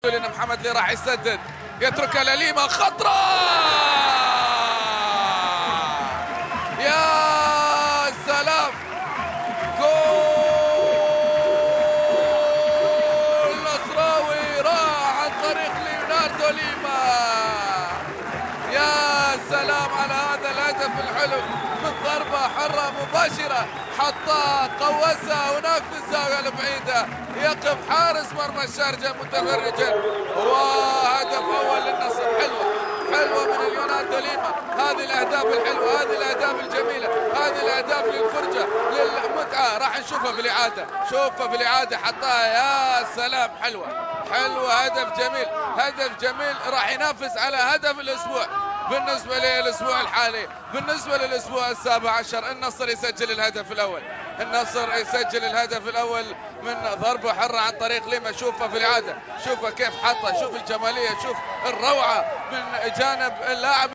لنا محمد اللي راح يسدد، يتركها لليما، خطرة يا سلام، جول نصراوي راح عن طريق ليوناردو ليما. يا سلام على هذا الهدف الحلو من ضربة حرة مباشرة، حطها قوسها هناك في الزاوية البعيدة، يقف حارس مرمى الشارجة متفرجا، وهدف أول للنصر. حلوة من ليوناردو ليما، هذه الأهداف الحلوة، هذه الأهداف الجميلة، هذه الأهداف للفرجة للمتعة. راح نشوفها في الإعادة، شوفها في الإعادة، حطها يا سلام، حلوة، هدف جميل، هدف جميل، راح ينافس على هدف الأسبوع. بالنسبة للأسبوع الحالي، بالنسبة للأسبوع ال17 النصر يسجل الهدف الأول، النصر يسجل الهدف الأول من ضربة حرة عن طريق ليما. شوفها في الإعادة، شوفها كيف حطها، شوف الجمالية، شوف الروعة من جانب اللاعب